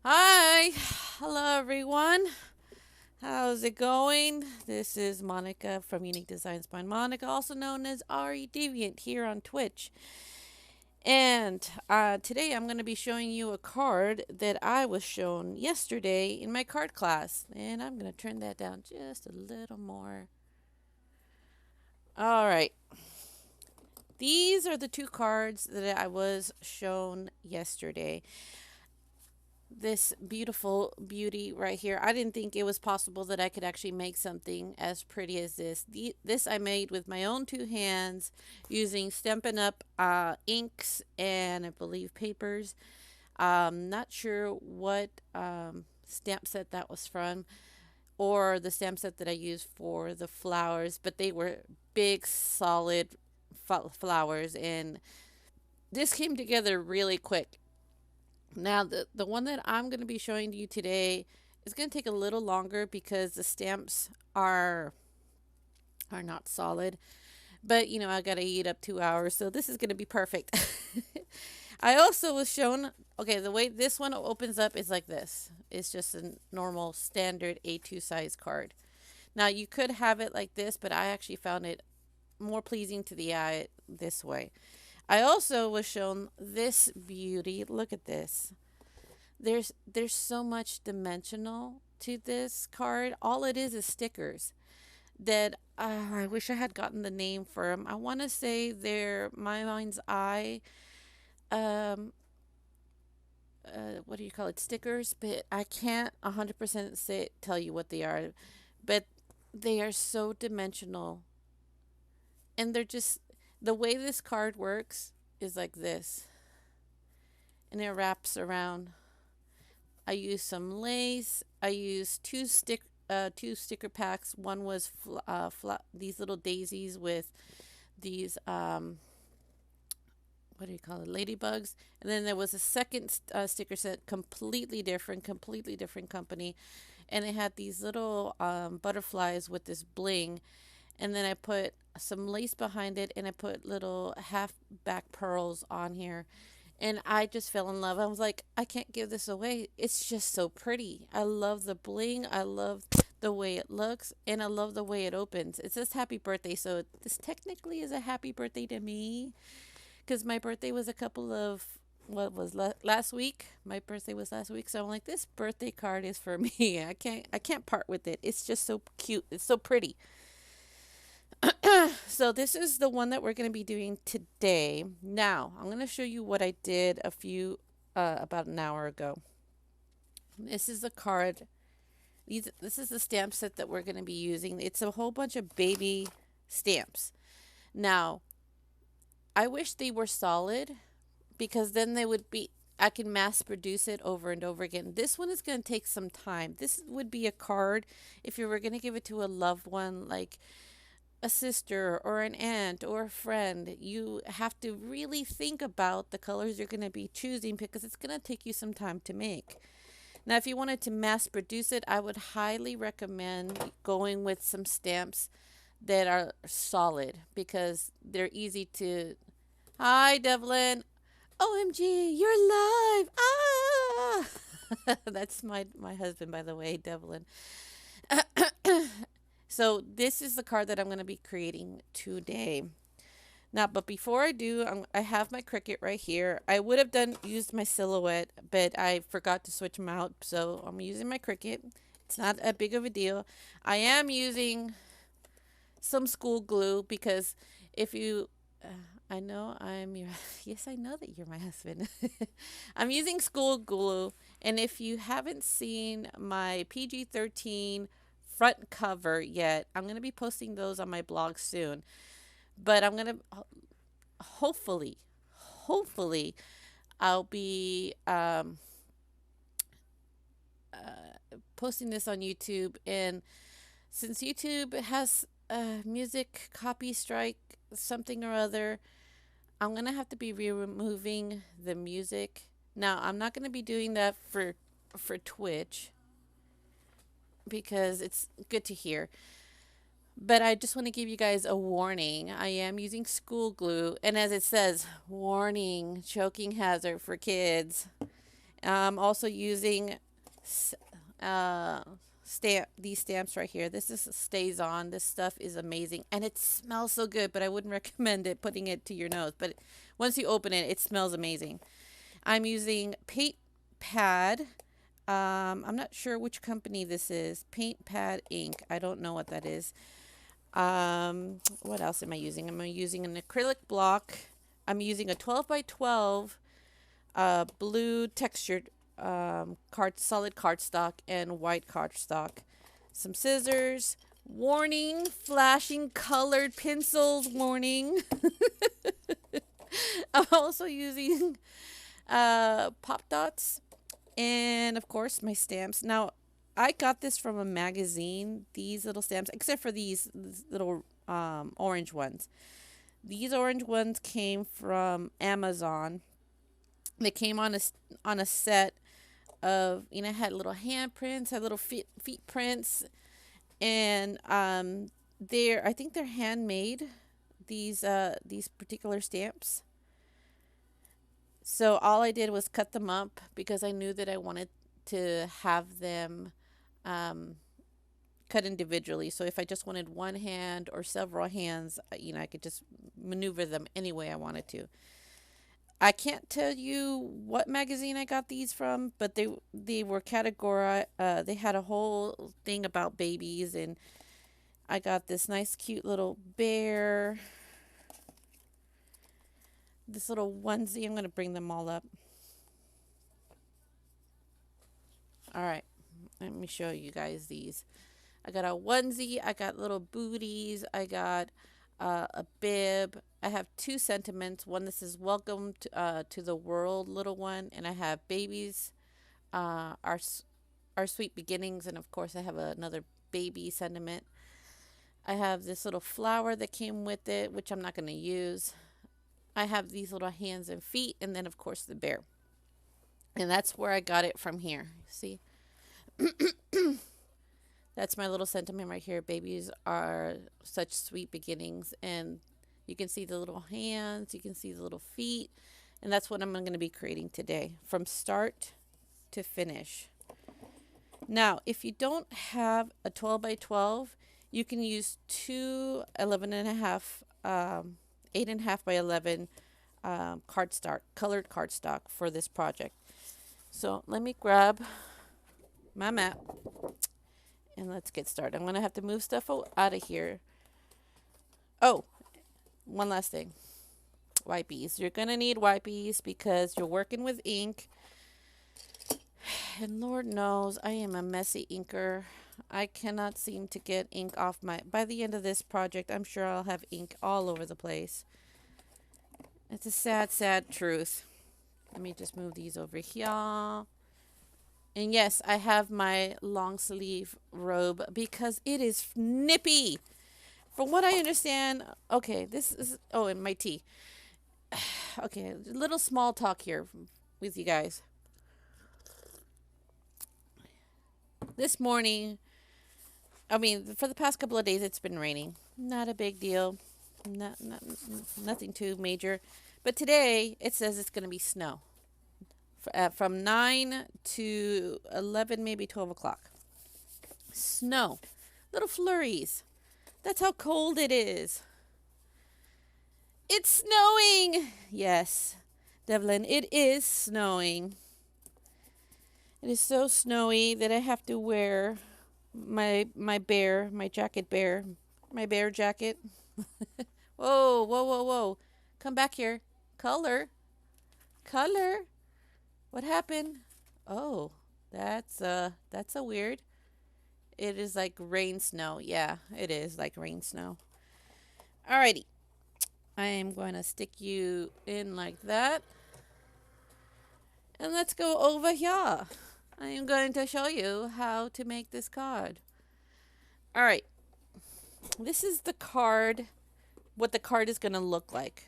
Hi, hello everyone. How's it going? This is Monica from Unique Designs by Monica, also known as RE Deviant here on Twitch. And today I'm going to be showing you a card that I was shown yesterday in my card class. And I'm going to turn that down just a little more. All right. These are the two cards that I was shown yesterday. This beautiful beauty right here. I didn't think it was possible that I could actually make something as pretty as this. This I made with my own two hands using Stampin' Up! Inks and I believe papers. Not sure what stamp set that was from or the stamp set that I used for the flowers, but they were big, solid flowers, and this came together really quick. Now, the one that I'm going to be showing you today is going to take a little longer because the stamps are not solid. But, I got to eat up 2 hours, so this is going to be perfect. I also was shown, okay, the way this one opens up is like this. It's just a normal standard A2 size card. Now, you could have it like this, but I actually found it more pleasing to the eye this way. I also was shown this beauty. Look at this. There's so much dimensional to this card. All it is stickers that I wish I had gotten the name for them. I want to say they're my mind's eye. Um, what do you call it? Stickers, but I can't 100% tell you what they are. But they are so dimensional, and they're just the way this card works is like this, and it wraps around. I used some lace. I used two sticker packs. One was these little daisies with these what do you call it, ladybugs, and then there was a second sticker set, completely different company, and it had these little butterflies with this bling, and then I put some lace behind it, and I put little half back pearls on here, and I just fell in love. I was like, I can't give this away. It's just so pretty. I love the bling. I love the way it looks, and I love the way it opens. It says happy birthday, so this technically is a happy birthday to me because my birthday was a couple of what was last week. My birthday was last week, so I'm like, this birthday card is for me. I can't part with it. It's just so cute. It's so pretty. So this is the one that we're going to be doing today. Now, I'm going to show you what I did about an hour ago. This is the card. This is the stamp set that we're going to be using. It's a whole bunch of baby stamps. Now, I wish they were solid because then they would be, I can mass produce it over and over again. This one is going to take some time. This would be a card if you were going to give it to a loved one, like a sister or an aunt or a friend. You have to really think about the colors you're going to be choosing because it's going to take you some time to make. Now, if you wanted to mass produce it, I would highly recommend going with some stamps that are solid because they're easy to. Hi, Devlin. OMG, you're live. Ah! That's my husband, by the way, Devlin. So this is the card that I'm going to be creating today. Now, but before I do, I have my Cricut right here. I would have used my Silhouette, but I forgot to switch them out, so I'm using my Cricut. It's not a big of a deal. I am using some school glue because if you, I know I'm your, yes, I know that you're my husband. I'm using school glue, and if you haven't seen my PG-13 front cover yet, I'm going to be posting those on my blog soon. But I'm going to hopefully, hopefully, I'll be posting this on YouTube. And since YouTube has music copy strike, something or other, I'm going to have to be removing the music. Now, I'm not going to be doing that for Twitch because it's good to hear. But I just want to give you guys a warning. I am using school glue, and as it says, warning, choking hazard for kids. I'm also using uh, these stamps right here. This is stays on. This stuff is amazing, and it smells so good. But I wouldn't recommend it putting it to your nose. But once you open it, it smells amazing. I'm using Paint Pad. I'm not sure which company this is. Paint Pad Ink. I don't know what that is. What else am I using? I'm using an acrylic block. I'm using a 12 by 12 blue textured solid cardstock and white cardstock. Some scissors. Warning, flashing colored pencils. Warning. I'm also using pop dots and, of course, my stamps. Now, I got this from a magazine, these little stamps, except for these little orange ones. These orange ones came from Amazon. They came on a set of, had little handprints, had little feet prints, and I think they're handmade. These particular stamps. So all I did was cut them up because I knew that I wanted to have them um, cut individually. So if I just wanted one hand or several hands, I could just maneuver them any way I wanted to. I can't tell you what magazine I got these from, but they were categorized. They had a whole thing about babies, and I got this nice, cute little bear. This little onesie. I'm gonna bring them all up. All right, let me show you guys these. I got a onesie. I got little booties. I got a bib. I have two sentiments. One that says "Welcome to the world, little one," and I have babies, uh, our our sweet beginnings, and of course I have another baby sentiment. I have this little flower that came with it, which I'm not going to use. I have these little hands and feet, and then of course the bear, and that's where I got it from here. See, that's my little sentiment right here. Babies are such sweet beginnings, and you can see the little hands, you can see the little feet, and that's what I'm going to be creating today from start to finish. Now, if you don't have a 12 by 12, you can use two 11 and a half, 8.5 by 11 cardstock, colored cardstock for this project. So let me grab my mat and let's get started. I'm going to have to move stuff out of here. Oh, one last thing. Wipies. You're going to need wipies because you're working with ink. And Lord knows I am a messy inker. I cannot seem to get ink off by the end of this project, I'm sure I'll have ink all over the place. It's a sad, sad truth. Let me just move these over here. And yes, I have my long sleeve robe because it is nippy. From what I understand, okay, this is, oh, and my tea. Okay, a little small talk here with you guys. This morning, for the past couple of days, it's been raining. Not a big deal. Nothing too major. But today, it says it's going to be snow. From 9 to 11, maybe 12 o'clock. Snow. Little flurries. That's how cold it is. It's snowing. Yes, Devlin, it is snowing. It is so snowy that I have to wear my jacket bear, my bear jacket. Whoa, whoa, whoa, whoa. Come back here. Color. What happened? Oh, that's a weird. It is like rain snow. Yeah, it is like rain snow. Alrighty. I am going to stick you in like that. And let's go over here. I am going to show you how to make this card. Alright. This is the card, what the card is going to look like.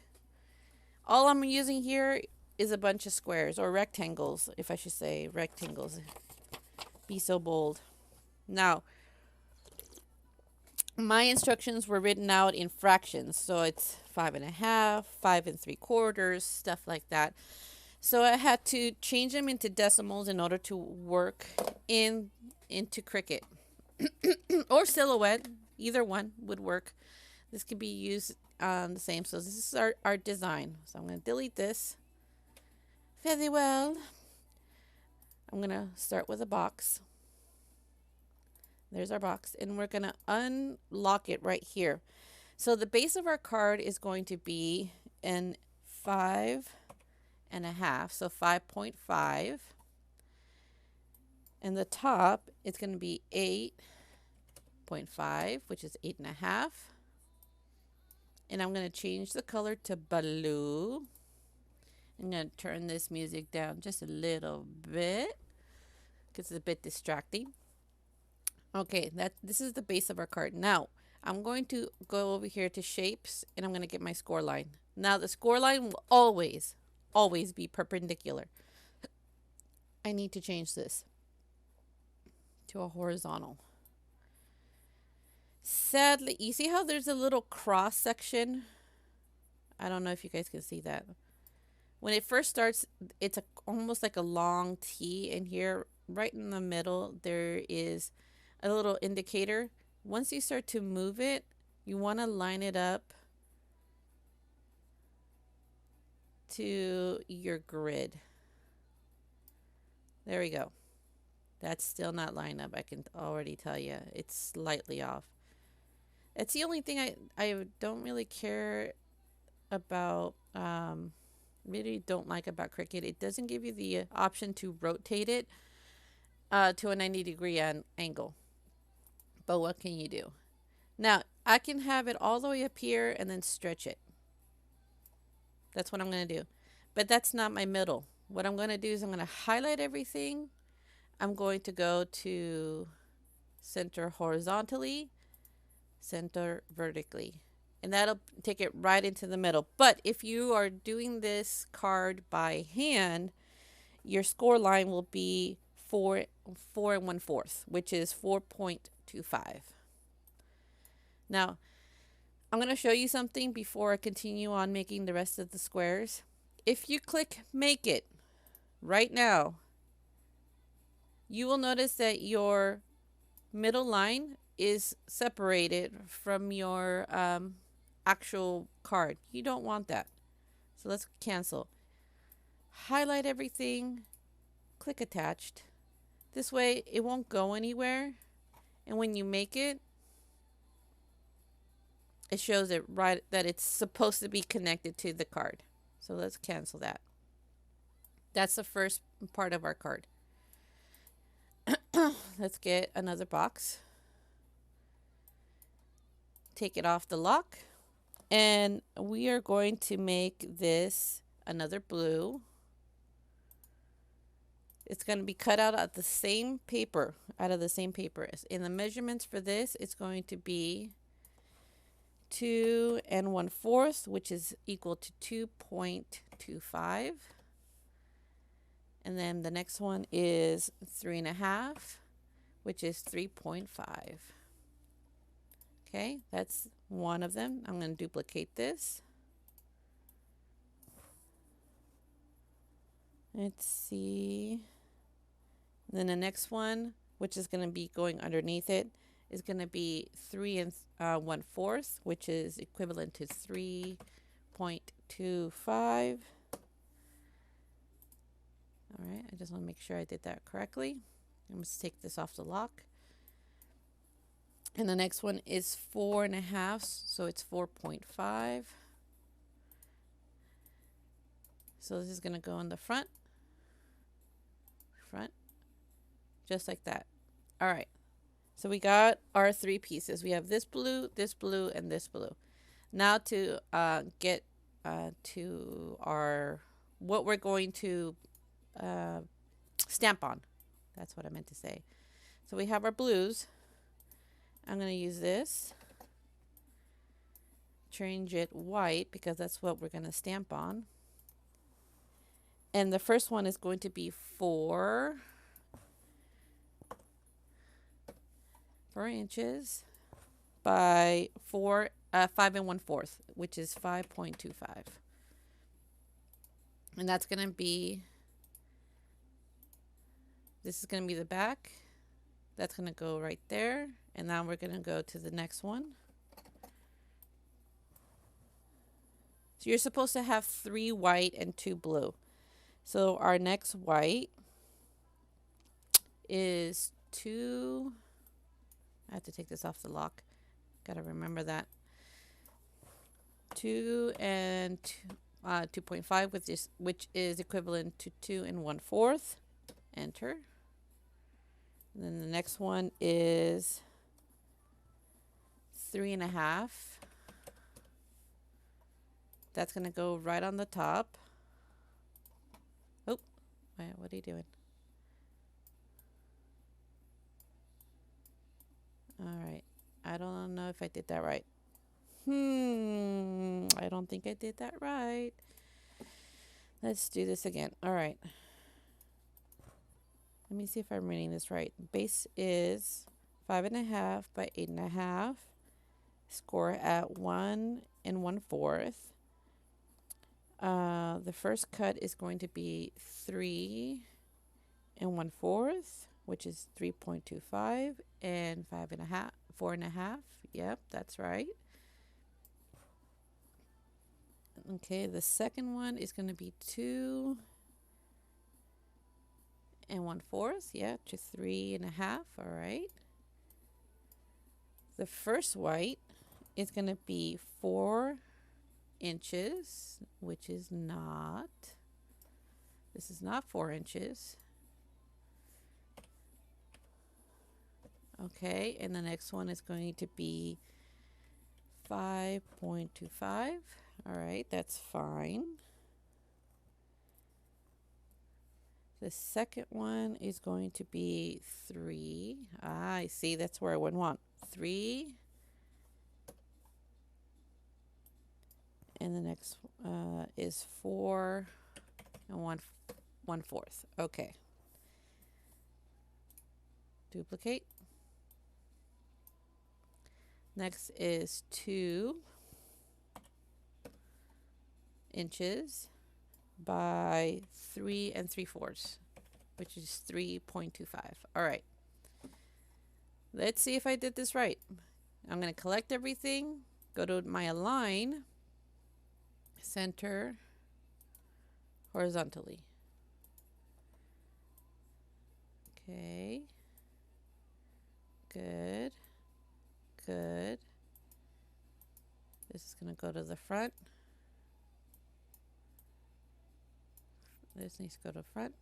All I'm using here is a bunch of squares, or rectangles, if I should say rectangles. Be so bold. Now, my instructions were written out in fractions, so it's 5.5, 5 3/4, stuff like that. So I had to change them into decimals in order to work into Cricut or Silhouette. Either one would work. This could be used the same. So this is our design. So I'm going to delete this. Very well. I'm going to start with a box. There's our box. And we're going to unlock it right here. So the base of our card is going to be an 5.5. So 5.5. And the top is going to be 8.5, which is 8.5. And I'm going to change the color to blue. I'm going to turn this music down just a little bit because it's a bit distracting. Okay, this is the base of our card. Now, I'm going to go over here to shapes and I'm going to get my score line. Now, the score line will always be perpendicular. I need to change this to a horizontal. Sadly, you see how there's a little cross section? I don't know if you guys can see that. When it first starts, it's almost like a long T, and here, right in the middle, there is a little indicator. Once you start to move it, you want to line it up to your grid. There we go. That's still not lined up. I can already tell you. It's slightly off. It's the only thing I don't really care about, really don't like about Cricut. It doesn't give you the option to rotate it to a 90-degree angle. But what can you do? Now, I can have it all the way up here and then stretch it. That's what I'm going to do. But that's not my middle. What I'm going to do is I'm going to highlight everything. I'm going to go to center horizontally, center vertically. And that'll take it right into the middle. But if you are doing this card by hand, your score line will be 4 1/4, which is 4.25. Now, I'm going to show you something before I continue on making the rest of the squares. If you click Make It right now, you will notice that your middle line is separated from your actual card. You don't want that. So let's cancel. Highlight everything, click Attached. This way it won't go anywhere. And when you make it, it shows it right that it's supposed to be connected to the card. So let's cancel that. That's the first part of our card. Let's get another box. Take it off the lock. And we are going to make this another blue. It's going to be cut out of the same paper. In the measurements for this, it's going to be 2 1/4, which is equal to 2.25. And then the next one is 3 1/2, which is 3.5. Okay, that's one of them. I'm going to duplicate this. Let's see. And then the next one, which is going to be going underneath it, is going to be 3 1/4, which is equivalent to 3.25. All right, I just want to make sure I did that correctly. I'm going to take this off the lock. And the next one is 4 1/2, so it's 4.5. So this is going to go in the front, just like that. All right. So we got our 3 pieces. We have this blue, and this blue. Now to get to our what we're going to stamp on. That's what I meant to say. So we have our blues. I'm going to use this. Change it white because that's what we're going to stamp on. And the first one is going to be 4 inches by 5 1/4, which is 5.25. And that's going to be, this is going to be the back. That's going to go right there. And now we're going to go to the next one. So you're supposed to have 3 white and 2 blue. So our next white is 2. I have to take this off the lock. Got to remember that. 2 and 2.5, which is equivalent to 2 and 1/4. Enter. And then the next one is 3.5. That's going to go right on the top. Oh, what are you doing? All right. I don't know if I did that right. I don't think I did that right. Let's do this again. All right. Let me see if I'm reading this right. Base is 5.5 by 8.5. Score at 1 and 1/4. The first cut is going to be 3 and 1/4, which is 3.25, and 5.5, 4.5. Yep, that's right. Okay, the second one is going to be 2 and 1/4. Yeah, to 3.5. All right. The first white is going to be 4 inches, which is not. This is not 4 inches. Okay, and the next one is going to be 5.25. All right, that's fine. The second one is going to be 3. I see, that's where I would want 3. And the next is 4 and 1/4. Okay. Duplicate. Next is 2 inches by 3 3/4, which is 3.25. All right. Let's see if I did this right. I'm going to collect everything, go to my align, center horizontally. Okay. Good. Good. This is going to go to the front. This needs to go to front.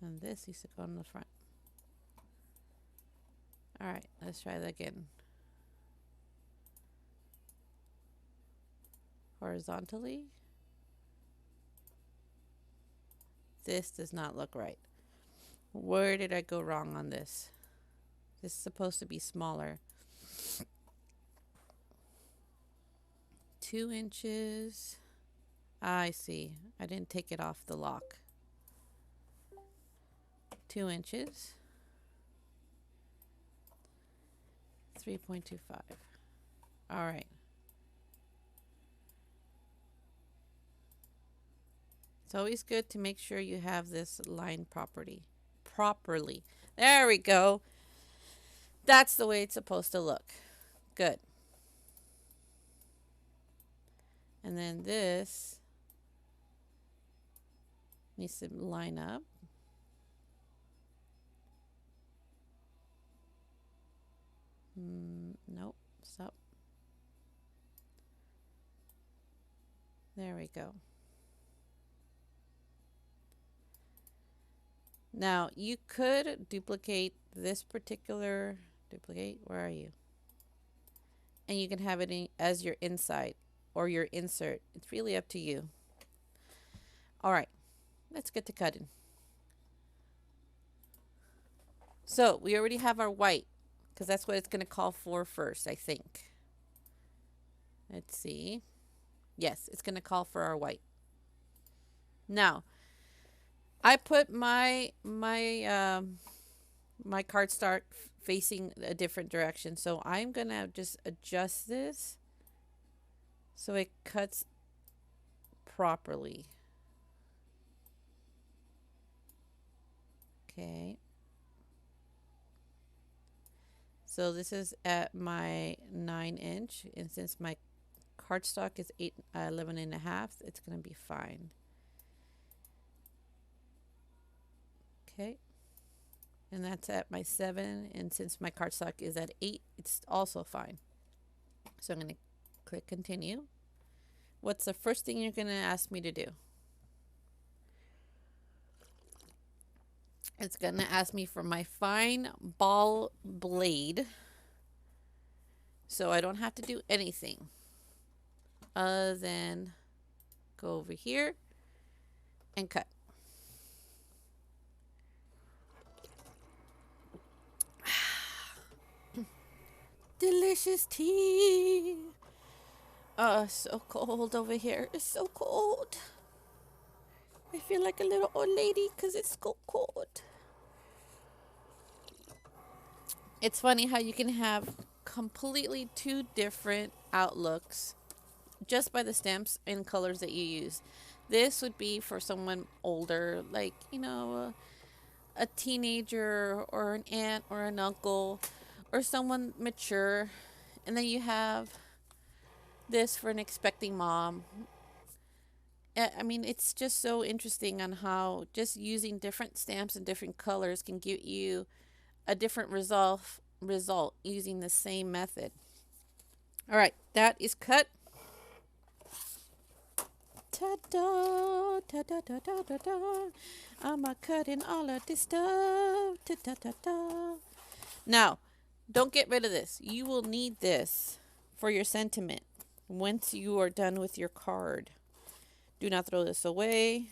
And this needs to go in the front. All right, let's try that again. Horizontally. This does not look right. Where did I go wrong on this? This is supposed to be smaller. 2 inches. I see. I didn't take it off the lock. 2 inches. 3.25. All right. It's always good to make sure you have this line properly. There we go. That's the way it's supposed to look. Good. And then this needs to line up. Nope. Stop. There we go. Now, you could duplicate this particular, where are you? And you can have it as your inside or your insert. It's really up to you. All right, let's get to cutting. So we already have our white, because that's what it's going to call for first, I think. Let's see. Yes, it's going to call for our white. Now, I put my cardstock facing a different direction, so I'm gonna just adjust this so it cuts properly. Okay. So this is at my 9 inch, and since my cardstock is 11 and a half, it's going to be fine. Okay. And that's at my 7, and since my cardstock is at 8, it's also fine. So I'm going to click continue. What's the first thing you're going to ask me to do? It's going to ask me for my fine ball blade, so I don't have to do anything other than go over here and cut. Delicious tea. Oh, it's so cold over here. It's so cold. I feel like a little old lady because it's so cold. It's funny how you can have completely two different outlooks just by the stamps and colors that you use. This would be for someone older, like, a teenager or an aunt or an uncle or someone mature. And then you have this for an expecting mom. I mean, it's just so interesting on how just using different stamps and different colors can give you a different result using the same method. All right, that is cut. Ta-da, ta-da-da-da-da-da. I'm cutting all of this stuff. Ta-da-da-da. Now, don't get rid of this. You will need this for your sentiment once you are done with your card. Do not throw this away.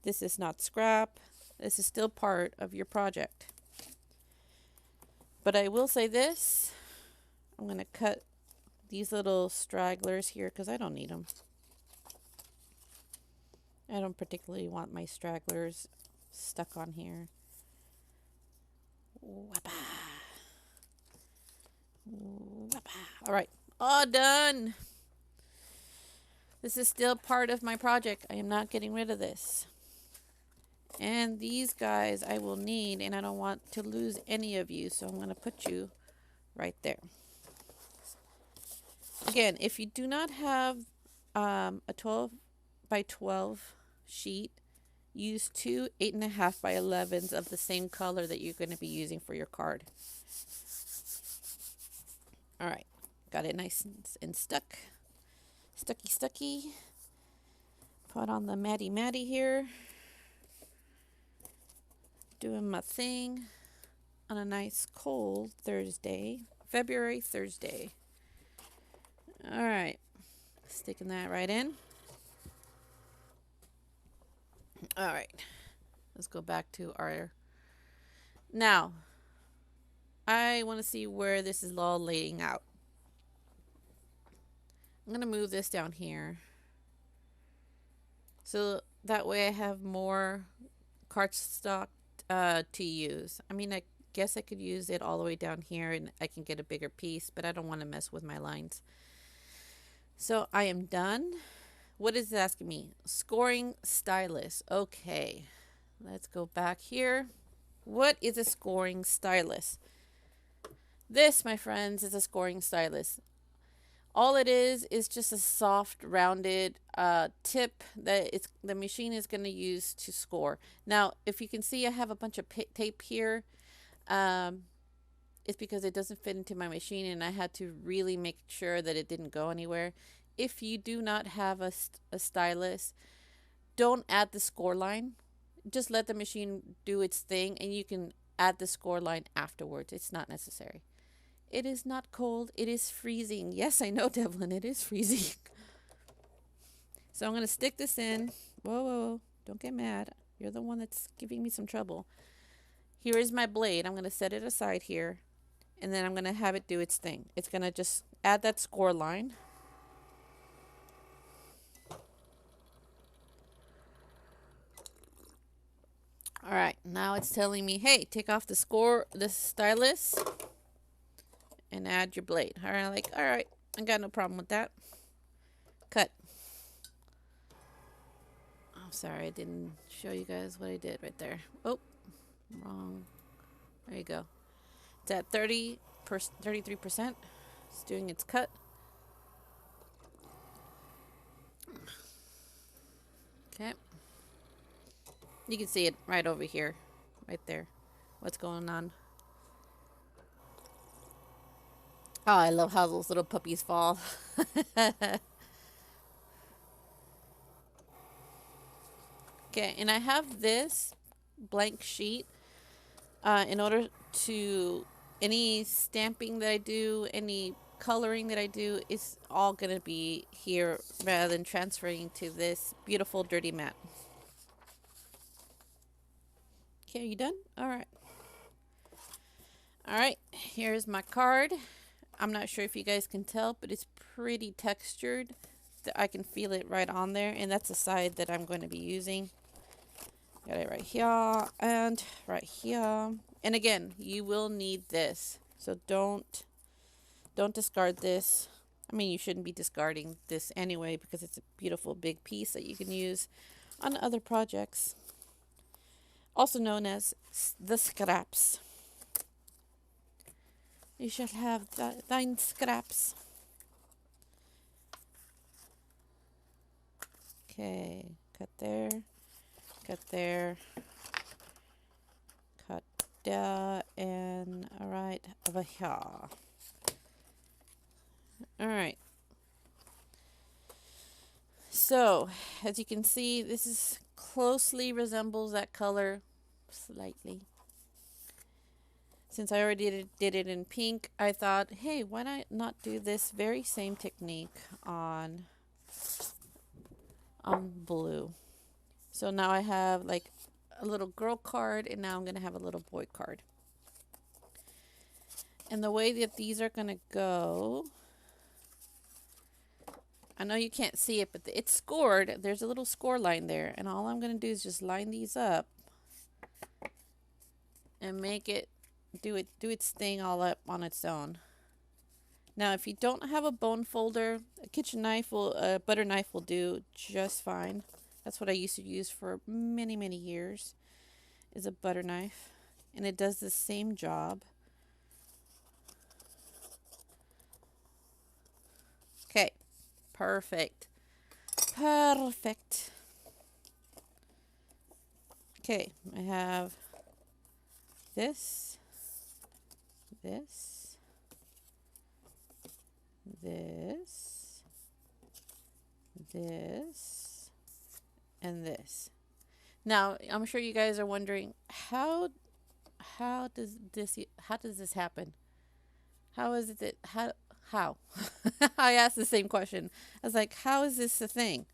This is not scrap. This is still part of your project. But I will say this. I'm going to cut these little stragglers here because I don't need them. I don't particularly want my stragglers stuck on here. All right, all done. This is still part of my project. I am not getting rid of this. And these guys I will need, and I don't want to lose any of you, so I'm going to put you right there. Again, if you do not have a 12 by 12 sheet, use two 8.5 by 11s of the same color that you're going to be using for your card. All right, got it nice and stuck. Stucky. Put on the matty here. Doing my thing on a nice cold Thursday, February Thursday. All right, sticking that right in. All right, let's go back to our. Now, I want to see where this is all laying out. I'm going to move this down here. So that way I have more cardstock to use. I mean, I guess I could use it all the way down here and I can get a bigger piece, but I don't want to mess with my lines. So I am done. What is it asking me? Scoring stylus. Okay, let's go back here. What is a scoring stylus? This, my friends, is a scoring stylus. All it is just a soft, rounded tip that the machine is going to use to score. Now, if you can see, I have a bunch of tape here. It's because it doesn't fit into my machine, and I had to really make sure that it didn't go anywhere. If you do not have a stylus, don't add the score line. Just let the machine do its thing, and you can add the score line afterwards. It's not necessary. It is not cold. It is freezing. Yes, I know, Devlin. It is freezing. So I'm going to stick this in. Whoa. Don't get mad. You're the one that's giving me some trouble. Here is my blade. I'm going to set it aside here. And then I'm going to have it do its thing. It's going to just add that score line. All right. Now it's telling me, hey, take off the stylus. And add your blade. All right, all right, I got no problem with that. Cut. I'm sorry, I didn't show you guys what I did right there. Oh, wrong. There you go. It's at 33%. It's doing its cut. Okay. You can see it right over here. Right there. What's going on. Oh, I love how those little puppies fall. Okay, and I have this blank sheet in order to any stamping that I do, any coloring that I do is all going to be here rather than transferring to this beautiful dirty mat. Okay, are you done? All right. All right, here's my card. I'm not sure if you guys can tell, but it's pretty textured. I can feel it right on there, and that's the side that I'm going to be using. Got it right here and right here. And again, you will need this, so don't discard this. I mean, you shouldn't be discarding this anyway because it's a beautiful big piece that you can use on other projects, also known as the scraps. You shall have thine scraps. Okay, cut there, cut there, cut there, and right over here. Alright. So, as you can see, this is closely resembles that color slightly. Since I already did it in pink, I thought, hey, why not do this very same technique on blue? So now I have like a little girl card, and now I'm going to have a little boy card. And the way that these are going to go, I know you can't see it, but it's scored. There's a little score line there, and all I'm going to do is just line these up and make it do its thing all up on its own. Now, if you don't have a bone folder, a kitchen knife a butter knife will do just fine. That's what I used to use for many, many years, is a butter knife, and it does the same job. Okay, perfect. Perfect. Okay, I have this, this, and this. Now, I'm sure you guys are wondering how does this happen? How is it that how? I asked the same question. I was like, how is this a thing?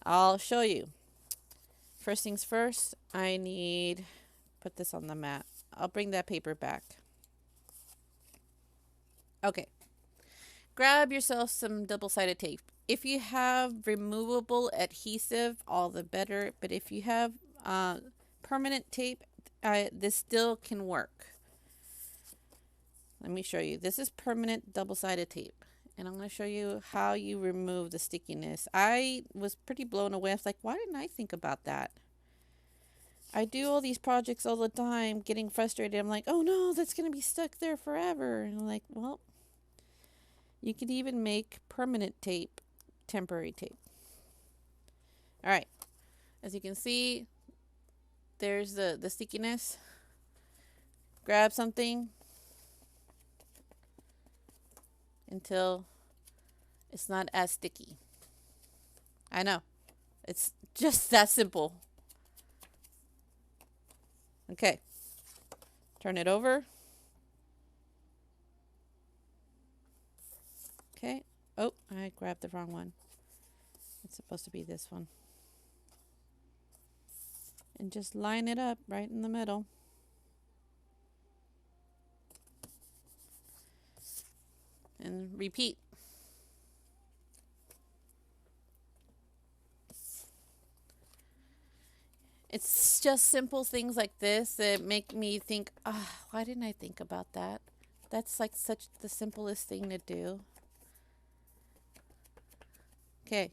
I'll show you. First things first, I need put this on the mat. I'll bring that paper back. Okay. Grab yourself some double-sided tape. If you have removable adhesive, all the better. But if you have permanent tape, this still can work. Let me show you. This is permanent double-sided tape. And I'm going to show you how you remove the stickiness. I was pretty blown away. I was like, why didn't I think about that? I do all these projects all the time, getting frustrated. I'm like, oh no, that's going to be stuck there forever. And I'm like, well, you can even make permanent tape temporary tape. All right. As you can see, there's the stickiness. Grab something until it's not as sticky. I know. It's just that simple. Okay. Turn it over. Okay. Oh, I grabbed the wrong one. It's supposed to be this one. And just line it up right in the middle. And repeat. It's just simple things like this that make me think, why didn't I think about that? That's like such the simplest thing to do. Okay.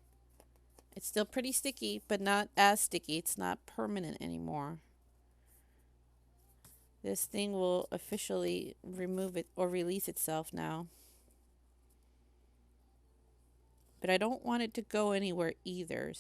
It's still pretty sticky, but not as sticky. It's not permanent anymore. This thing will officially remove it or release itself now. But I don't want it to go anywhere either.